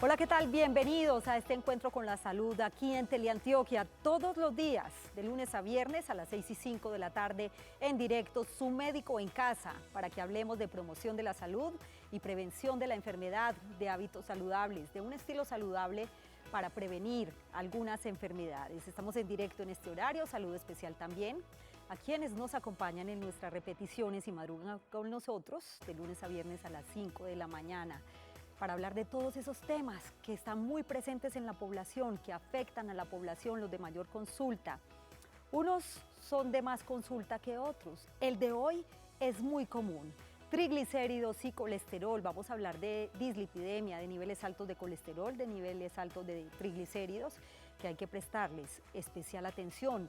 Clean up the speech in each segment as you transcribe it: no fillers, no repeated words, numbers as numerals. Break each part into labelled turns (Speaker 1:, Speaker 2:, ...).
Speaker 1: Hola, ¿qué tal? Bienvenidos a este encuentro con la salud aquí en Teleantioquia, todos los días, de lunes a viernes a las 6:05 de la tarde, en directo, Su Médico en Casa, para que hablemos de promoción de la salud y prevención de la enfermedad, de hábitos saludables, de un estilo saludable para prevenir algunas enfermedades. Estamos en directo en este horario, saludo especial también a quienes nos acompañan en nuestras repeticiones y madrugan con nosotros de lunes a viernes a las 5 de la mañana. Para hablar de todos esos temas que están muy presentes en la población, que afectan a la población, los de mayor consulta. Unos son de más consulta que otros. El de hoy es muy común. Triglicéridos y colesterol. Vamos a hablar de dislipidemia, de niveles altos de colesterol, de niveles altos de triglicéridos, que hay que prestarles especial atención,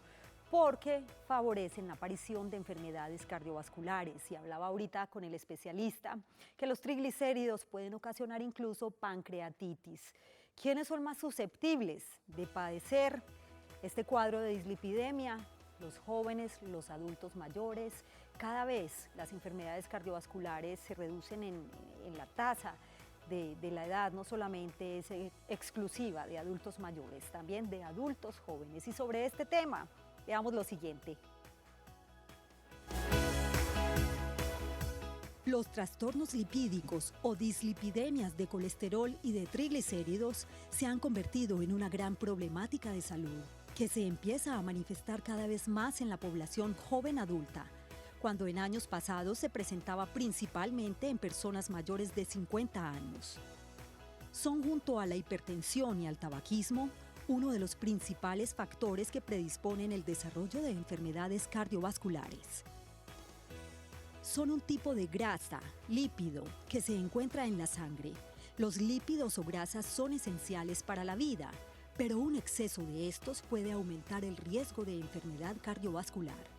Speaker 1: porque favorecen la aparición de enfermedades cardiovasculares. Y hablaba ahorita con el especialista que los triglicéridos pueden ocasionar incluso pancreatitis. ¿Quiénes son más susceptibles de padecer este cuadro de dislipidemia? Los jóvenes, los adultos mayores. Cada vez las enfermedades cardiovasculares se reducen en la tasa de la edad, no solamente es exclusiva de adultos mayores, también de adultos jóvenes. Y sobre este tema, veamos lo siguiente.
Speaker 2: Los trastornos lipídicos o dislipidemias de colesterol y de triglicéridos se han convertido en una gran problemática de salud, que se empieza a manifestar cada vez más en la población joven adulta, cuando en años pasados se presentaba principalmente en personas mayores de 50 años. Son, junto a la hipertensión y al tabaquismo, uno de los principales factores que predisponen el desarrollo de enfermedades cardiovasculares. Son un tipo de grasa, lípido, que se encuentra en la sangre. Los lípidos o grasas son esenciales para la vida, pero un exceso de estos puede aumentar el riesgo de enfermedad cardiovascular.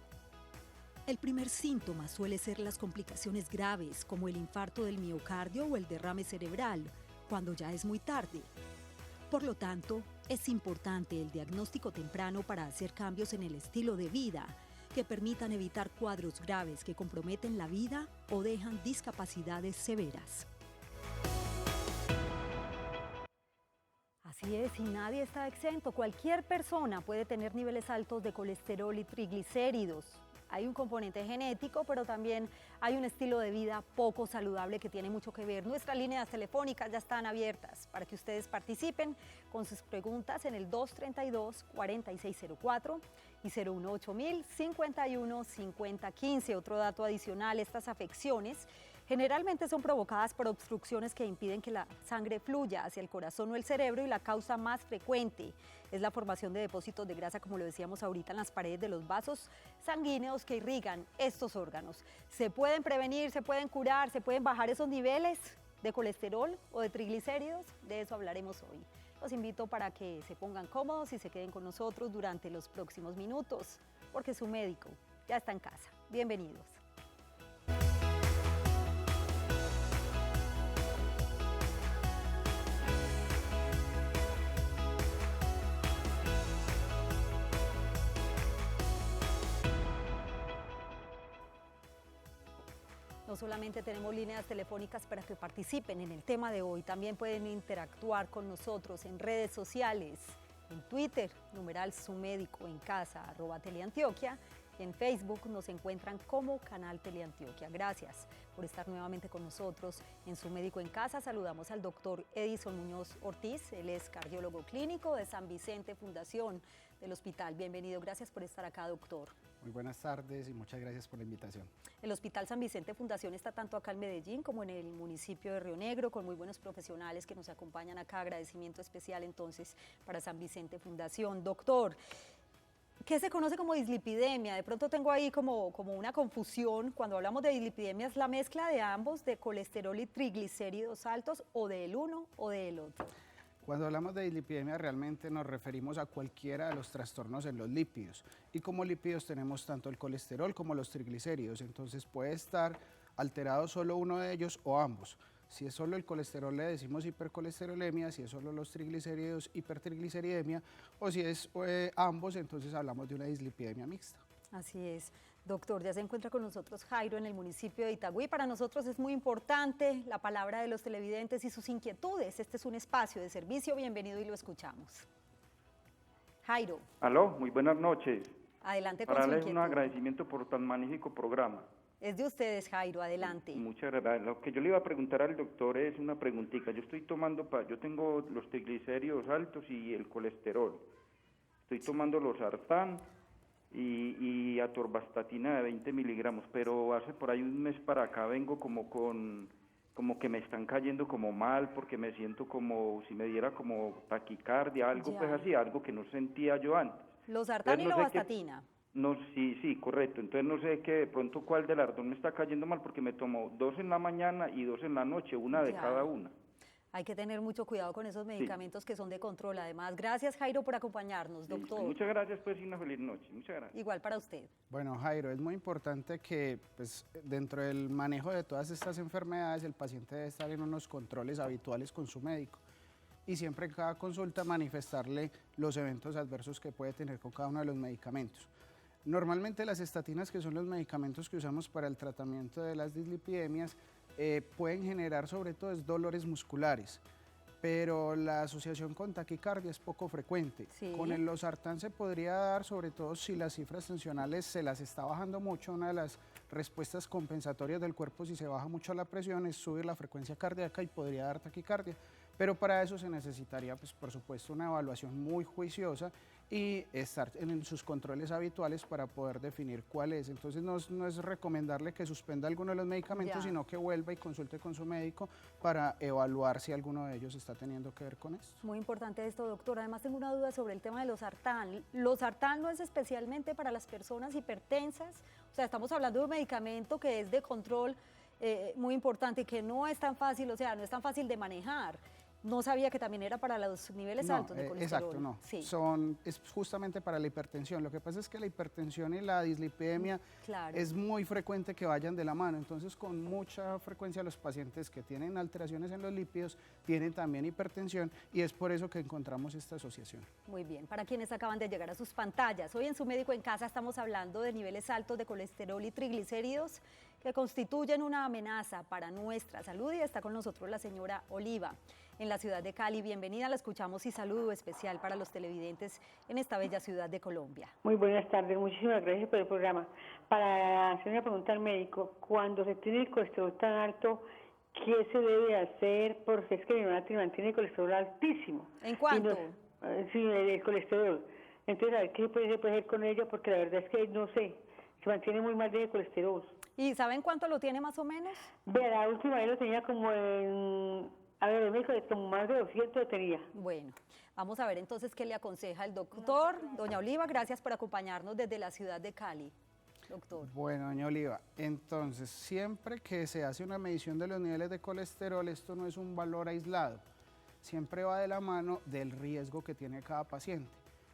Speaker 2: El primer síntoma suele ser las complicaciones graves, como el infarto del miocardio o el derrame cerebral, cuando ya es muy tarde. Por lo tanto, es importante el diagnóstico temprano para hacer cambios en el estilo de vida que permitan evitar cuadros graves que comprometen la vida o dejan discapacidades severas.
Speaker 1: Así es, y nadie está exento. Cualquier persona puede tener niveles altos de colesterol y triglicéridos. Hay un componente genético, pero también hay un estilo de vida poco saludable que tiene mucho que ver. Nuestras líneas telefónicas ya están abiertas para que ustedes participen con sus preguntas en el 232-4604 y 018-051-5015. Otro dato adicional, estas afecciones generalmente son provocadas por obstrucciones que impiden que la sangre fluya hacia el corazón o el cerebro, y la causa más frecuente es la formación de depósitos de grasa, como lo decíamos ahorita, en las paredes de los vasos sanguíneos que irrigan estos órganos. ¿Se pueden prevenir, se pueden curar, se pueden bajar esos niveles de colesterol o de triglicéridos? De eso hablaremos hoy. Los invito para que se pongan cómodos y se queden con nosotros durante los próximos minutos, porque su médico ya está en casa. Bienvenidos. No solamente tenemos líneas telefónicas para que participen en el tema de hoy, también pueden interactuar con nosotros en redes sociales, en Twitter, numeral Su Médico en Casa, @Teleantioquia, y en Facebook nos encuentran como Canal Teleantioquia. Gracias por estar nuevamente con nosotros en Su Médico en Casa. Saludamos al doctor Edison Muñoz Ortiz, él es cardiólogo clínico de San Vicente Fundación del Hospital. Bienvenido, gracias por estar acá, doctor.
Speaker 3: Muy buenas tardes y muchas gracias por la invitación.
Speaker 1: El Hospital San Vicente Fundación está tanto acá en Medellín como en el municipio de Río Negro, con muy buenos profesionales que nos acompañan acá. Agradecimiento especial entonces para San Vicente Fundación. Doctor, ¿qué se conoce como dislipidemia? De pronto tengo ahí como una confusión. Cuando hablamos de dislipidemia, ¿es la mezcla de ambos, de colesterol y triglicéridos altos, o del uno o del otro?
Speaker 3: Cuando hablamos de dislipidemia realmente nos referimos a cualquiera de los trastornos en los lípidos, y como lípidos tenemos tanto el colesterol como los triglicéridos, entonces puede estar alterado solo uno de ellos o ambos. Si es solo el colesterol le decimos hipercolesterolemia, si es solo los triglicéridos hipertrigliceridemia, o si es ambos, entonces hablamos de una dislipidemia mixta.
Speaker 1: Así es. Doctor, ya se encuentra con nosotros Jairo en el municipio de Itagüí. Para nosotros es muy importante la palabra de los televidentes y sus inquietudes. Este es un espacio de servicio. Bienvenido y lo escuchamos. Jairo.
Speaker 4: Aló, muy buenas noches.
Speaker 1: Adelante con
Speaker 4: Para
Speaker 1: su
Speaker 4: darles
Speaker 1: inquietud.
Speaker 4: un agradecimiento por tan magnífico programa.
Speaker 1: Es de ustedes, Jairo. Adelante.
Speaker 4: Muchas gracias. Lo que yo le iba a preguntar al doctor es una preguntita. Yo tengo los triglicéridos altos y el colesterol. Estoy tomando losartán y atorvastatina de 20 miligramos, pero hace por ahí un mes para acá vengo como que me están cayendo como mal, porque me siento como si me diera como taquicardia, algo
Speaker 1: Ya.
Speaker 4: pues así, algo que no sentía yo antes.
Speaker 1: Losartán y
Speaker 4: Entonces, no sé
Speaker 1: lovastatina.
Speaker 4: No, sí, correcto. Entonces no sé de pronto cuál de las dos me está cayendo mal, porque me tomo 2 en la mañana y 2 en la noche, una de
Speaker 1: Ya.
Speaker 4: cada una.
Speaker 1: Hay que tener mucho cuidado con esos medicamentos que son de control. Además, gracias, Jairo, por acompañarnos, doctor.
Speaker 4: Muchas gracias, pues, y una feliz noche. Muchas gracias.
Speaker 1: Igual para usted.
Speaker 3: Bueno, Jairo, es muy importante que pues, dentro del manejo de todas estas enfermedades el paciente debe estar en unos controles habituales con su médico y siempre en cada consulta manifestarle los eventos adversos que puede tener con cada uno de los medicamentos. Normalmente las estatinas, que son los medicamentos que usamos para el tratamiento de las dislipidemias, pueden generar sobre todo dolores musculares, pero la asociación con taquicardia es poco frecuente.
Speaker 1: Sí.
Speaker 3: Con el losartán se podría dar, sobre todo si las cifras tensionales se las está bajando mucho. Una de las respuestas compensatorias del cuerpo, si se baja mucho la presión, es subir la frecuencia cardíaca y podría dar taquicardia. Pero para eso se necesitaría, pues, por supuesto, una evaluación muy juiciosa y estar en sus controles habituales para poder definir cuál es. Entonces no es recomendarle que suspenda alguno de los medicamentos,
Speaker 1: Ya.
Speaker 3: sino que vuelva y consulte con su médico para evaluar si alguno de ellos está teniendo que ver con esto.
Speaker 1: Muy importante esto, doctor. Además, tengo una duda sobre el tema de losartán. ¿Losartán no es especialmente para las personas hipertensas? O sea, estamos hablando de un medicamento que es de control muy importante y que no es tan fácil, o sea, no es tan fácil de manejar. No sabía que también era para los niveles altos de colesterol.
Speaker 3: Exacto, no.
Speaker 1: Sí.
Speaker 3: Es justamente para la hipertensión. Lo que pasa es que la hipertensión y la dislipidemia
Speaker 1: Claro.
Speaker 3: es muy frecuente que vayan de la mano. Entonces, con mucha frecuencia los pacientes que tienen alteraciones en los lípidos tienen también hipertensión y es por eso que encontramos esta asociación.
Speaker 1: Muy bien, para quienes acaban de llegar a sus pantallas, hoy en Su Médico en Casa estamos hablando de niveles altos de colesterol y triglicéridos que constituyen una amenaza para nuestra salud y está con nosotros la señora Oliva en la ciudad de Cali. Bienvenida, la escuchamos y saludo especial para los televidentes en esta bella ciudad de Colombia.
Speaker 5: Muy buenas tardes, muchísimas gracias por el programa. Para hacer una pregunta al médico, cuando se tiene el colesterol tan alto, ¿qué se debe hacer? Porque es que mi mamá mantiene el colesterol altísimo.
Speaker 1: ¿En cuánto?
Speaker 5: Sí, el colesterol. Entonces, a ver qué se puede hacer con ella, porque la verdad es que no sé, se mantiene muy mal de colesterol.
Speaker 1: ¿Y saben cuánto lo tiene más o menos?
Speaker 5: Vea, la última vez lo tenía como en, a ver, el médico como más de 200 lo tenía.
Speaker 1: Bueno, vamos a ver entonces qué le aconseja el doctor. Doña Oliva, gracias por acompañarnos desde la ciudad de Cali, doctor.
Speaker 3: Bueno, doña Oliva, entonces siempre que se hace una medición de los niveles de colesterol, esto no es un valor aislado, siempre va de la mano del riesgo que tiene cada paciente.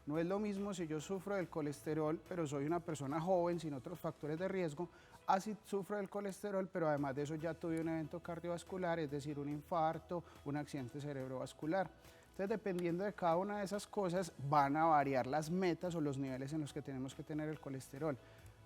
Speaker 3: No es lo mismo si yo sufro del colesterol, pero soy una persona joven sin otros factores de riesgo, así sufro del colesterol, pero además de eso ya tuve un evento cardiovascular, es decir, un infarto, un accidente cerebrovascular. Entonces, dependiendo de cada una de esas cosas, van a variar las metas o los niveles en los que tenemos que tener el colesterol.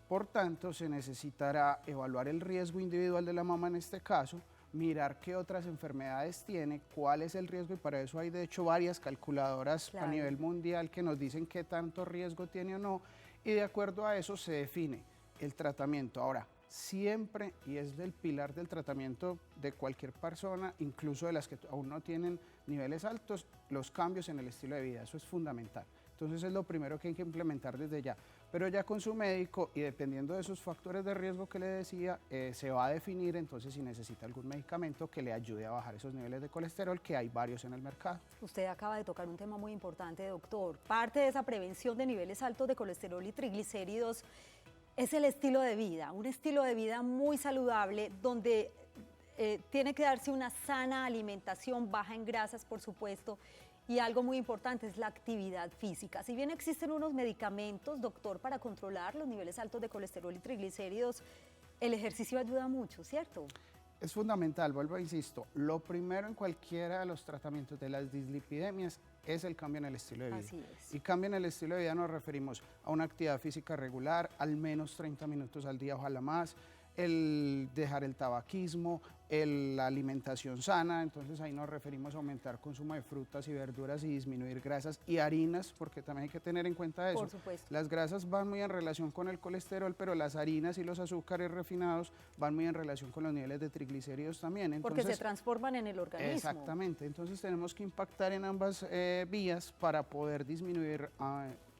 Speaker 3: Por tanto, se necesitará evaluar el riesgo individual de la mamá en este caso, mirar qué otras enfermedades tiene, cuál es el riesgo, y para eso hay de hecho varias calculadoras
Speaker 1: Claro.
Speaker 3: a nivel mundial que nos dicen qué tanto riesgo tiene o no, y de acuerdo a eso se define el tratamiento. Ahora, siempre, y es el pilar del tratamiento de cualquier persona, incluso de las que aún no tienen niveles altos, los cambios en el estilo de vida, eso es fundamental. Entonces es lo primero que hay que implementar desde ya. Pero ya con su médico y dependiendo de esos factores de riesgo que le decía, se va a definir entonces si necesita algún medicamento que le ayude a bajar esos niveles de colesterol, que hay varios en el mercado.
Speaker 1: Usted acaba de tocar un tema muy importante, doctor. Parte de esa prevención de niveles altos de colesterol y triglicéridos es el estilo de vida, un estilo de vida muy saludable donde tiene que darse una sana alimentación, baja en grasas, por supuesto, y algo muy importante es la actividad física. Si bien existen unos medicamentos, doctor, para controlar los niveles altos de colesterol y triglicéridos, el ejercicio ayuda mucho, ¿cierto?
Speaker 3: Es fundamental, vuelvo a insisto, lo primero en cualquiera de los tratamientos de las dislipidemias es el cambio en el estilo de vida.
Speaker 1: Así es.
Speaker 3: Y cambio en el estilo de vida nos referimos a una actividad física regular, al menos 30 minutos al día, ojalá más, el dejar el tabaquismo, la alimentación sana, entonces ahí nos referimos a aumentar consumo de frutas y verduras y disminuir grasas y harinas, porque también hay que tener en cuenta eso.
Speaker 1: Por supuesto.
Speaker 3: Las grasas van muy en relación con el colesterol, pero las harinas y los azúcares refinados van muy en relación con los niveles de triglicéridos también. Entonces,
Speaker 1: Porque se transforman en el organismo.
Speaker 3: exactamente, entonces tenemos que impactar en ambas vías para poder disminuir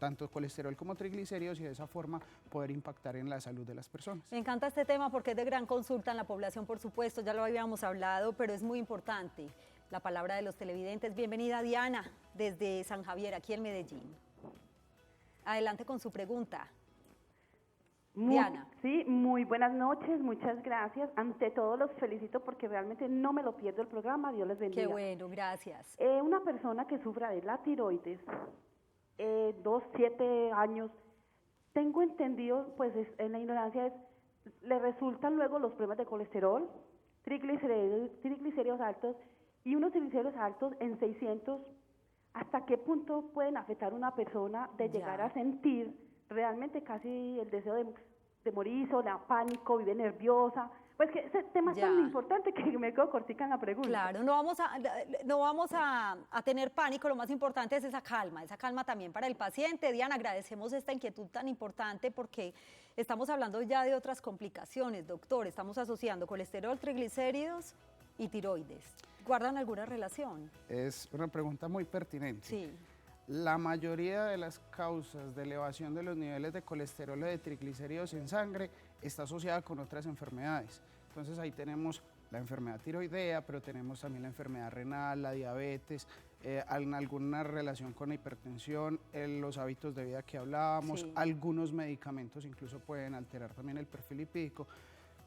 Speaker 3: tanto colesterol como triglicéridos y de esa forma poder impactar en la salud de las personas.
Speaker 1: Me encanta este tema porque es de gran consulta en la población, por supuesto, ya lo habíamos hablado, pero es muy importante. La palabra de los televidentes. Bienvenida Diana, desde San Javier, aquí en Medellín. Adelante con su pregunta. Diana.
Speaker 6: Sí, muy buenas noches, muchas gracias. Ante todo los felicito porque realmente no me lo pierdo el programa, Dios les bendiga.
Speaker 1: Qué bueno, gracias.
Speaker 6: Una persona que sufra de la tiroides, 7 años, tengo entendido, pues en la ignorancia le resultan luego los problemas de colesterol, triglicéridos altos y unos triglicéridos altos en 600. ¿Hasta qué punto pueden afectar a una persona de llegar a sentir realmente casi el deseo de morirse o la pánico, vive nerviosa? Pues que ese tema es tan importante que me quedo cortica en la pregunta.
Speaker 1: Claro, no vamos a tener pánico, lo más importante es esa calma también para el paciente. Diana, agradecemos esta inquietud tan importante porque estamos hablando ya de otras complicaciones, doctor, estamos asociando colesterol, triglicéridos y tiroides. ¿Guardan alguna relación?
Speaker 3: Es una pregunta muy pertinente.
Speaker 1: Sí.
Speaker 3: La mayoría de las causas de elevación de los niveles de colesterol o de triglicéridos en sangre está asociada con otras enfermedades. Entonces ahí tenemos la enfermedad tiroidea, pero tenemos también la enfermedad renal, la diabetes, alguna relación con la hipertensión, los hábitos de vida que hablábamos, algunos medicamentos incluso pueden alterar también el perfil lipídico.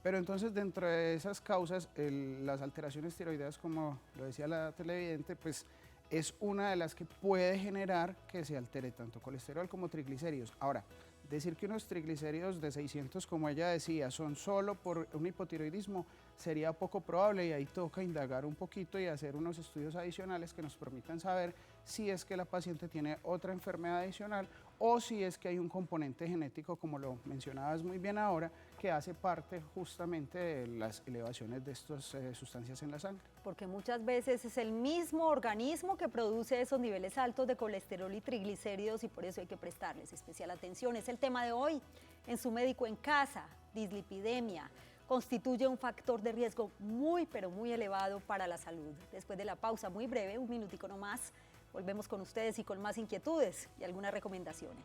Speaker 3: Pero entonces dentro de esas causas, las alteraciones tiroideas, como lo decía la televidente, pues es una de las que puede generar que se altere tanto colesterol como triglicéridos. Ahora, decir que unos triglicéridos de 600, como ella decía, son solo por un hipotiroidismo, sería poco probable y ahí toca indagar un poquito y hacer unos estudios adicionales que nos permitan saber si es que la paciente tiene otra enfermedad adicional o si es que hay un componente genético, como lo mencionabas muy bien ahora, que hace parte justamente de las elevaciones de estas sustancias en la sangre.
Speaker 1: Porque muchas veces es el mismo organismo que produce esos niveles altos de colesterol y triglicéridos y por eso hay que prestarles especial atención. Es el tema de hoy en Su Médico en Casa. Dislipidemia constituye un factor de riesgo muy, pero muy elevado para la salud. Después de la pausa muy breve, un minutico nomás, volvemos con ustedes y con más inquietudes y algunas recomendaciones.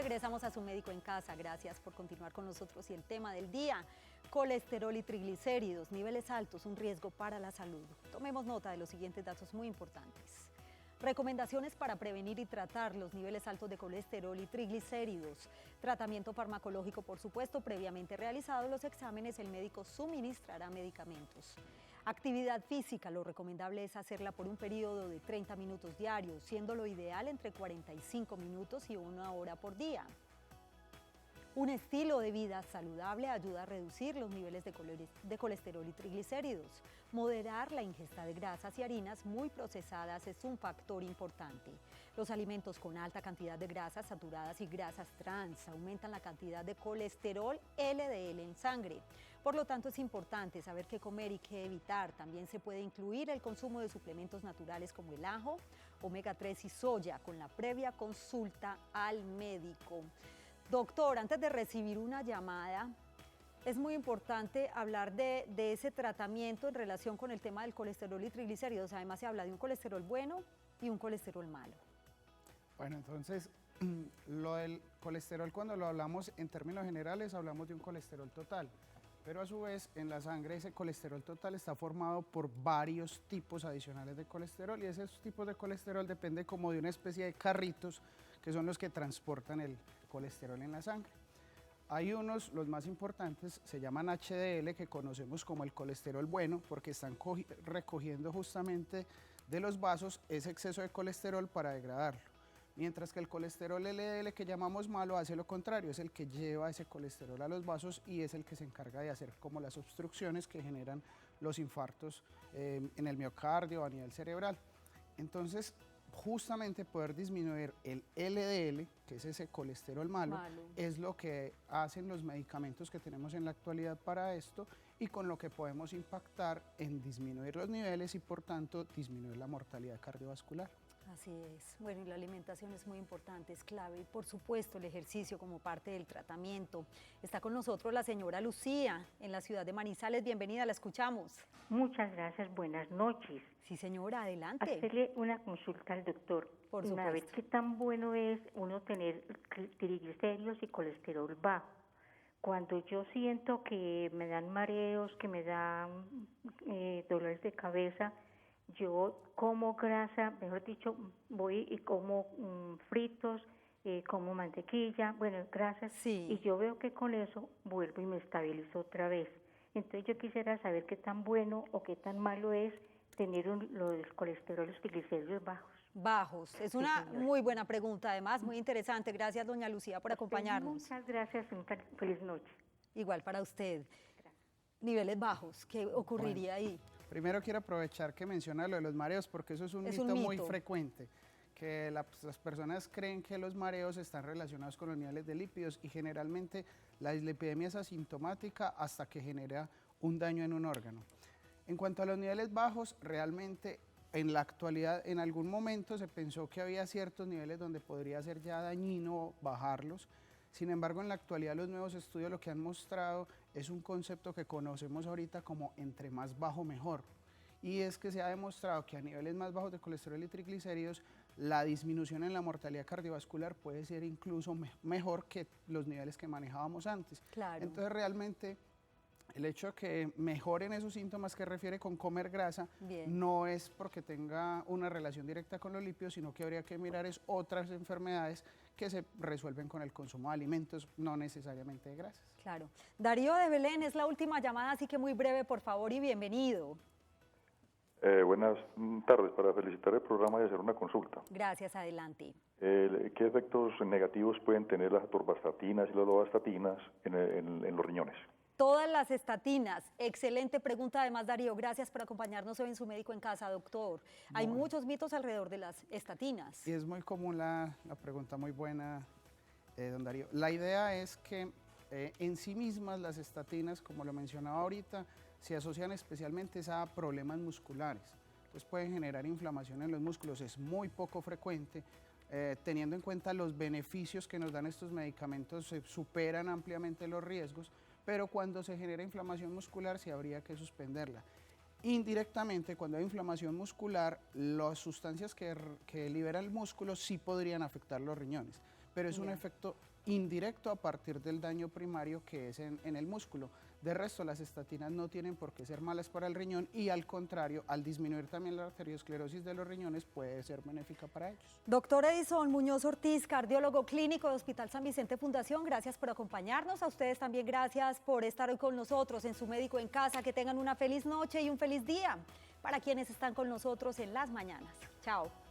Speaker 1: regresamos a Su Médico en Casa. Gracias por continuar con nosotros y el tema del día, colesterol y triglicéridos, niveles altos, un riesgo para la salud. Tomemos nota de los siguientes datos muy importantes. Recomendaciones para prevenir y tratar los niveles altos de colesterol y triglicéridos. Tratamiento farmacológico, por supuesto, previamente realizados los exámenes, el médico suministrará medicamentos. Actividad física, lo recomendable es hacerla por un periodo de 30 minutos diarios, siendo lo ideal entre 45 minutos y 1 hora por día. Un estilo de vida saludable ayuda a reducir los niveles de colesterol y triglicéridos. Moderar la ingesta de grasas y harinas muy procesadas es un factor importante. Los alimentos con alta cantidad de grasas saturadas y grasas trans aumentan la cantidad de colesterol LDL en sangre. Por lo tanto, es importante saber qué comer y qué evitar. También se puede incluir el consumo de suplementos naturales como el ajo, omega 3 y soya con la previa consulta al médico. Doctor, antes de recibir una llamada, es muy importante hablar de ese tratamiento en relación con el tema del colesterol y triglicéridos. Además, se habla de un colesterol bueno y un colesterol malo.
Speaker 3: Bueno, entonces, lo del colesterol, cuando lo hablamos en términos generales, hablamos de un colesterol total. Pero a su vez, en la sangre ese colesterol total está formado por varios tipos adicionales de colesterol y esos tipos de colesterol depende como de una especie de carritos que son los que transportan el colesterol en la sangre. Hay unos, los más importantes, se llaman HDL, que conocemos como el colesterol bueno, porque están recogiendo justamente de los vasos ese exceso de colesterol para degradarlo. Mientras que el colesterol LDL, que llamamos malo, hace lo contrario, es el que lleva ese colesterol a los vasos y es el que se encarga de hacer como las obstrucciones que generan los infartos en el miocardio o a nivel cerebral. Entonces, justamente poder disminuir el LDL, que es ese colesterol malo, es lo que hacen los medicamentos que tenemos en la actualidad para esto y con lo que podemos impactar en disminuir los niveles y por tanto disminuir la mortalidad cardiovascular.
Speaker 1: Así es. Bueno, y la alimentación es muy importante, es clave. Y por supuesto el ejercicio como parte del tratamiento. Está con nosotros la señora Lucía en la ciudad de Manizales. Bienvenida, la escuchamos.
Speaker 7: Muchas gracias, buenas noches.
Speaker 1: Sí, señora, adelante.
Speaker 7: Hacerle una consulta al doctor.
Speaker 1: Por supuesto.
Speaker 7: A ver qué tan bueno es uno tener triglicéridos y colesterol bajo. Cuando yo siento que me dan mareos, que me dan dolores de cabeza, yo como grasa, mejor dicho, voy y como fritos, como mantequilla, bueno, grasas,
Speaker 1: sí.
Speaker 7: Y yo veo que con eso vuelvo y me estabilizo otra vez. Entonces yo quisiera saber qué tan bueno o qué tan malo es tener los colesterol y los triglicéridos bajos.
Speaker 1: Bajos, es una muy buena pregunta, además muy interesante. Gracias, doña Lucía, por acompañarnos.
Speaker 7: Muchas gracias, feliz noche.
Speaker 1: Igual para usted. Gracias. Niveles bajos, ¿qué ocurriría ahí?
Speaker 3: Primero quiero aprovechar que menciona lo de los mareos porque eso es un mito muy frecuente, que las personas creen que los mareos están relacionados con los niveles de lípidos y generalmente la dislipidemia es asintomática hasta que genera un daño en un órgano. En cuanto a los niveles bajos, realmente en la actualidad en algún momento se pensó que había ciertos niveles donde podría ser ya dañino bajarlos. Sin embargo, en la actualidad los nuevos estudios lo que han mostrado es un concepto que conocemos ahorita como entre más bajo mejor. Y es que se ha demostrado que a niveles más bajos de colesterol y triglicéridos, la disminución en la mortalidad cardiovascular puede ser incluso mejor que los niveles que manejábamos antes.
Speaker 1: Claro.
Speaker 3: Entonces, realmente, el hecho de que mejoren esos síntomas que refiere con comer grasa no es porque tenga una relación directa con los lípidos, sino que habría que mirar otras enfermedades que se resuelven con el consumo de alimentos, no necesariamente de grasas.
Speaker 1: Claro. Darío de Belén es la última llamada, así que muy breve, por favor, y bienvenido.
Speaker 8: Buenas tardes, para felicitar el programa y hacer una consulta.
Speaker 1: Gracias, adelante.
Speaker 8: ¿Qué efectos negativos pueden tener las atorvastatinas y las lorazepatinas en los riñones?
Speaker 1: Todas las estatinas, excelente pregunta además, Darío, gracias por acompañarnos hoy en Su Médico en Casa, doctor. Hay muchos mitos alrededor de las estatinas.
Speaker 3: Y es muy común la pregunta, muy buena, don Darío. La idea es que en sí mismas las estatinas, como lo mencionaba ahorita, se asocian especialmente a problemas musculares. Entonces pueden generar inflamación en los músculos, es muy poco frecuente. Teniendo en cuenta los beneficios que nos dan estos medicamentos, se superan ampliamente los riesgos, pero cuando se genera inflamación muscular sí habría que suspenderla. Indirectamente, cuando hay inflamación muscular, las sustancias que libera el músculo sí podrían afectar los riñones, pero es un efecto indirecto a partir del daño primario que es en el músculo. De resto, las estatinas no tienen por qué ser malas para el riñón y al contrario, al disminuir también la arteriosclerosis de los riñones, puede ser benéfica para ellos.
Speaker 1: Doctor Edison Muñoz Ortiz, cardiólogo clínico de Hospital San Vicente Fundación, gracias por acompañarnos. A ustedes también gracias por estar hoy con nosotros en Su Médico en Casa. Que tengan una feliz noche y un feliz día para quienes están con nosotros en las mañanas. Chao.